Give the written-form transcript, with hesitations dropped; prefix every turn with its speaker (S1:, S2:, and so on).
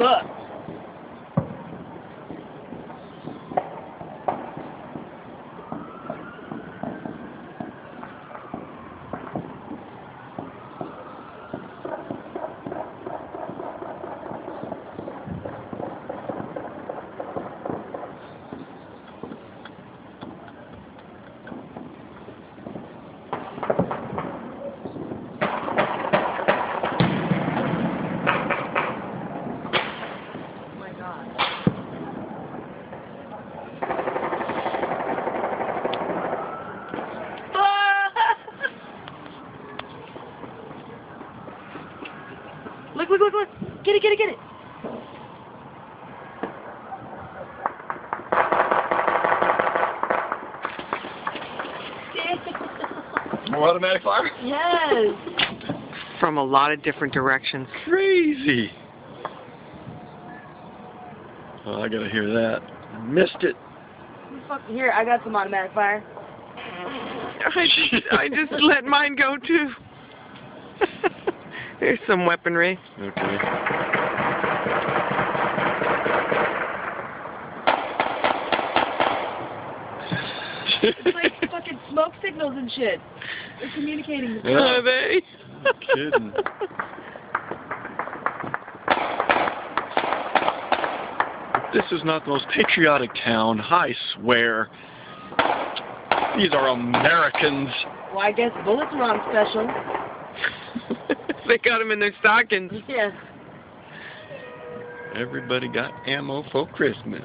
S1: fuck. Look, look, look, look. Get it, get it, get it.
S2: Automatic fire?
S1: Yes.
S3: From a lot of different directions.
S2: Crazy. Oh, I gotta hear that. I missed it.
S1: Here, I got some automatic fire.
S3: I just let mine go too. There's some weaponry.
S2: Okay.
S1: It's like fucking smoke signals and shit. They're communicating with
S3: Are they?
S2: No kidding. This is not the most patriotic town, I swear. These are Americans.
S1: Well, I guess bullets are on special.
S3: They got them in their stockings.
S1: Yeah.
S2: Everybody got ammo for Christmas.